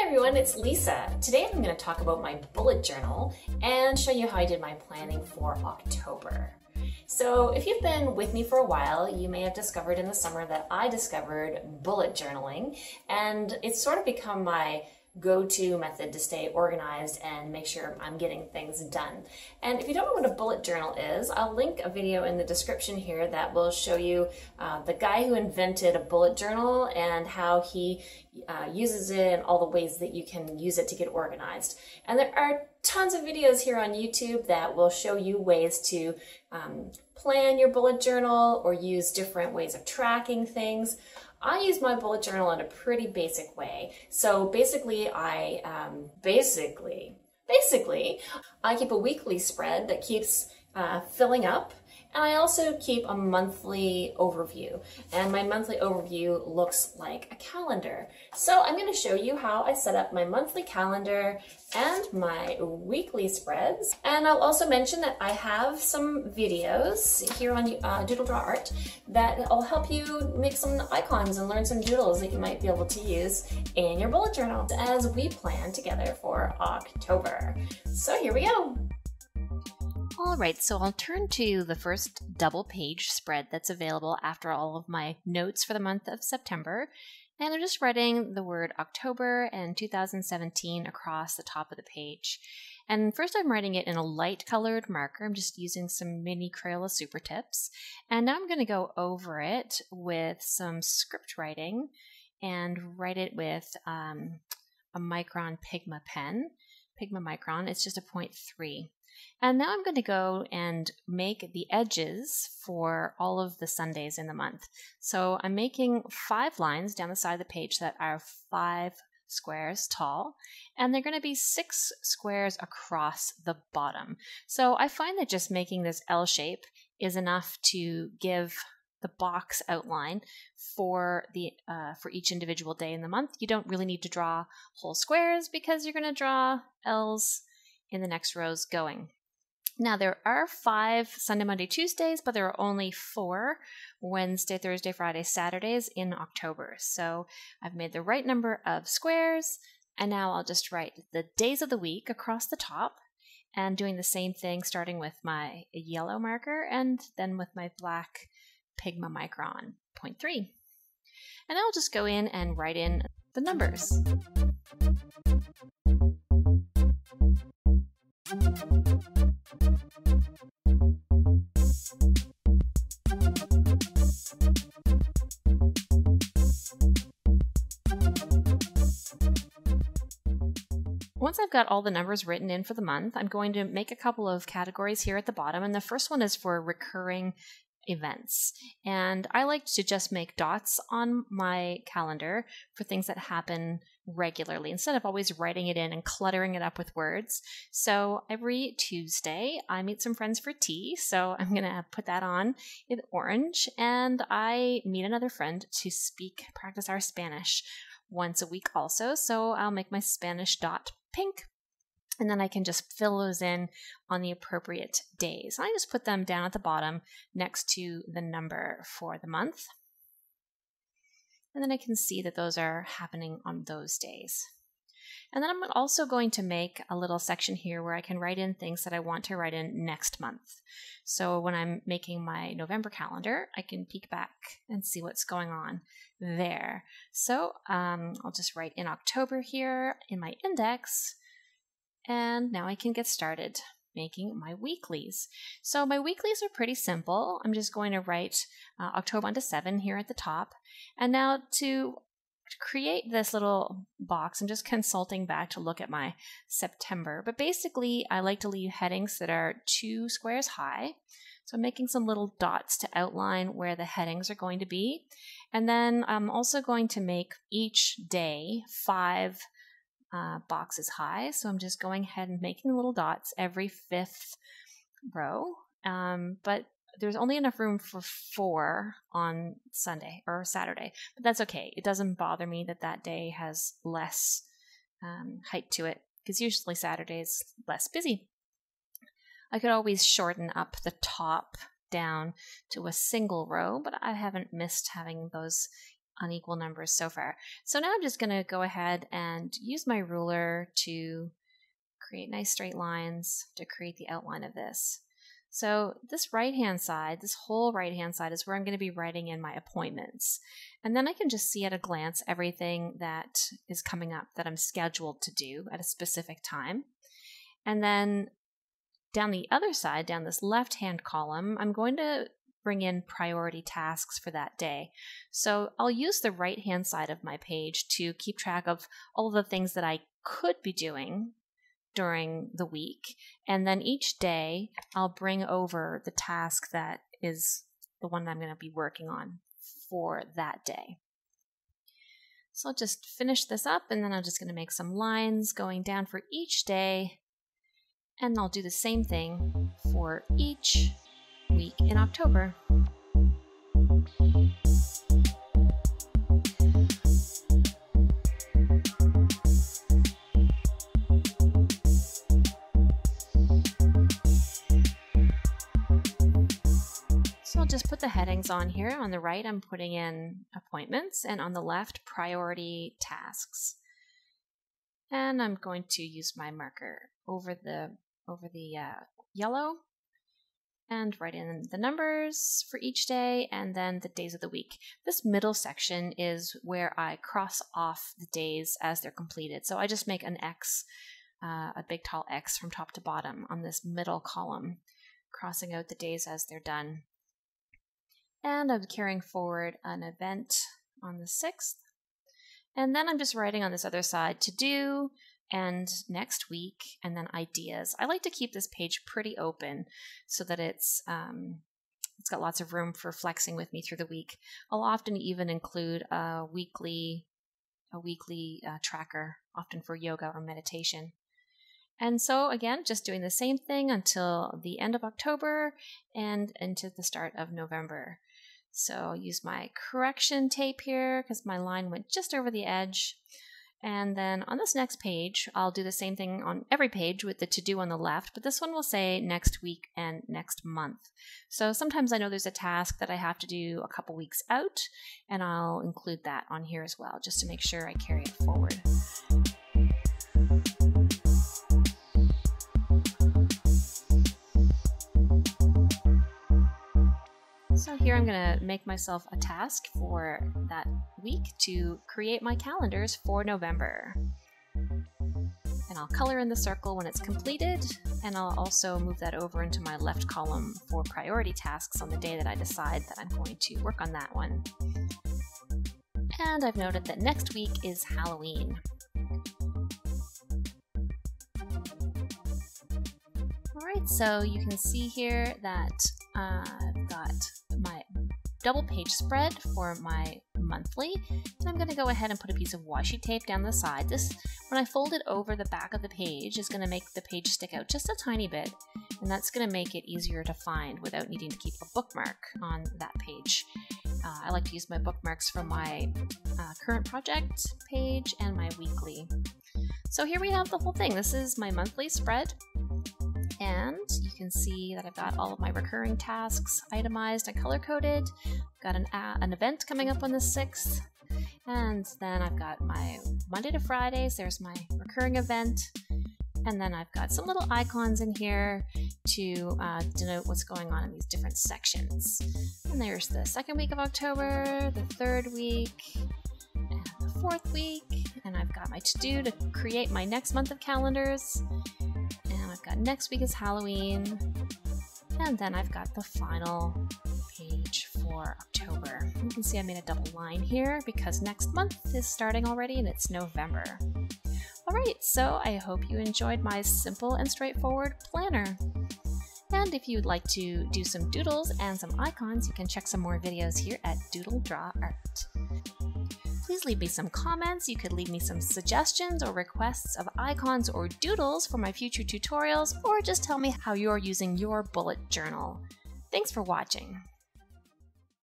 everyone, it's Lisa. Today I'm going to talk about my bullet journal and show you how I did my planning for October. So if you've been with me for a while, you may have discovered in the summer that I discovered bullet journaling, and it's sort of become my go-to method to stay organized and make sure I'm getting things done. And if you don't know what a bullet journal is, I'll link a video in the description here that will show you the guy who invented a bullet journal and how he uses it and all the ways that you can use it to get organized. And there are tons of videos here on YouTube that will show you ways to plan your bullet journal or use different ways of tracking things. I use my bullet journal in a pretty basic way. So basically, I keep a weekly spread that keeps filling up, and I also keep a monthly overview. And my monthly overview looks like a calendar. So I'm going to show you how I set up my monthly calendar and my weekly spreads. And I'll also mention that I have some videos here on DoodleDrawArt that will help you make some icons and learn some doodles that you might be able to use in your bullet journal as we plan together for October. So here we go. All right, so I'll turn to the first double page spread that's available after all of my notes for the month of September. And I'm just writing the word October and 2017 across the top of the page. And first I'm writing it in a light colored marker. I'm just using some mini Crayola Super Tips. And now I'm going to go over it with some script writing and write it with a Micron Pigma pen. Pigma Micron, it's just a 0.3. And now I'm going to go and make the edges for all of the Sundays in the month. So I'm making 5 lines down the side of the page that are 5 squares tall, and they're going to be 6 squares across the bottom. So I find that just making this L shape is enough to give the box outline for each individual day in the month. You don't really need to draw whole squares because you're going to draw L's in the next rows going. Now there are 5 Sunday, Monday, Tuesdays, but there are only 4 Wednesday, Thursday, Friday, Saturdays in October. So I've made the right number of squares, and now I'll just write the days of the week across the top and doing the same thing starting with my yellow marker and then with my black Pigma Micron 0.3. And I'll just go in and write in the numbers. Once I've got all the numbers written in for the month, I'm going to make a couple of categories here at the bottom, and the first one is for recurring events. And I like to just make dots on my calendar for things that happen regularly instead of always writing it in and cluttering it up with words. So every Tuesday I meet some friends for tea, so I'm gonna put that on in orange, and I meet another friend to practice our Spanish once a week also, so I'll make my Spanish dot pink. And then I can just fill those in on the appropriate days. I just put them down at the bottom next to the number for the month. And then I can see that those are happening on those days. And then I'm also going to make a little section here where I can write in things that I want to write in next month. So when I'm making my November calendar, I can peek back and see what's going on there. So I'll just write in October here in my index. And now I can get started making my weeklies. So my weeklies are pretty simple. I'm just going to write October 1 to 7 here at the top. And now to create this little box, I'm just consulting back to look at my September. But basically, I like to leave headings that are 2 squares high. So I'm making some little dots to outline where the headings are going to be. And then I'm also going to make each day 5 boxes high. So I'm just going ahead and making little dots every 5th row. But there's only enough room for 4 on Sunday or Saturday, but that's okay. It doesn't bother me that that day has less height to it because usually Saturday is less busy. I could always shorten up the top down to a single row, but I haven't missed having those unequal numbers so far. So now I'm just going to go ahead and use my ruler to create nice straight lines to create the outline of this. So this right-hand side, this whole right-hand side is where I'm going to be writing in my appointments. And then I can just see at a glance everything that is coming up that I'm scheduled to do at a specific time. And then down the other side, down this left-hand column, I'm going to bring in priority tasks for that day. So I'll use the right-hand side of my page to keep track of all of the things that I could be doing during the week, and then each day I'll bring over the task that is the one I'm going to be working on for that day. So I'll just finish this up, and then I'm just going to make some lines going down for each day, and I'll do the same thing for each week in October. I'll just put the headings on here. On the right, I'm putting in appointments, and on the left, priority tasks. And I'm going to use my marker over the yellow and write in the numbers for each day and then the days of the week. This middle section is where I cross off the days as they're completed. So I just make an X, a big tall X from top to bottom on this middle column, crossing out the days as they're done. And I'm carrying forward an event on the 6th. And then I'm just writing on this other side to do and next week and then ideas. I like to keep this page pretty open so that it's got lots of room for flexing with me through the week. I'll often even include a weekly tracker, often for yoga or meditation. And so again, just doing the same thing until the end of October and into the start of November. So I'll use my correction tape here because my line went just over the edge. And then on this next page, I'll do the same thing on every page with the to-do on the left, but this one will say next week and next month. So sometimes I know there's a task that I have to do a couple weeks out, and I'll include that on here as well, just to make sure I carry it forward. So here I'm going to make myself a task for that week to create my calendars for November. And I'll color in the circle when it's completed, and I'll also move that over into my left column for priority tasks on the day that I decide that I'm going to work on that one. And I've noted that next week is Halloween. Alright, so you can see here that I've got my double page spread for my monthly, and I'm going to go ahead and put a piece of washi tape down the side. This, when I fold it over the back of the page, is going to make the page stick out just a tiny bit, and that's going to make it easier to find without needing to keep a bookmark on that page. I like to use my bookmarks for my current project page and my weekly. So here we have the whole thing. This is my monthly spread. And you can see that I've got all of my recurring tasks itemized and color-coded. Got an event coming up on the 6th. And then I've got my Monday to Fridays. There's my recurring event. And then I've got some little icons in here to denote what's going on in these different sections. And there's the 2nd week of October, the 3rd week, and the 4th week. And I've got my to-do to create my next month of calendars. And I've got next week is Halloween, and then I've got the final page for October. You can see I made a double line here because next month is starting already and it's November. Alright, so I hope you enjoyed my simple and straightforward planner. And if you'd like to do some doodles and some icons, you can check some more videos here at DoodleDrawArt. Please leave me some comments. You could leave me some suggestions or requests of icons or doodles for my future tutorials, or just tell me how you're using your bullet journal. Thanks for watching.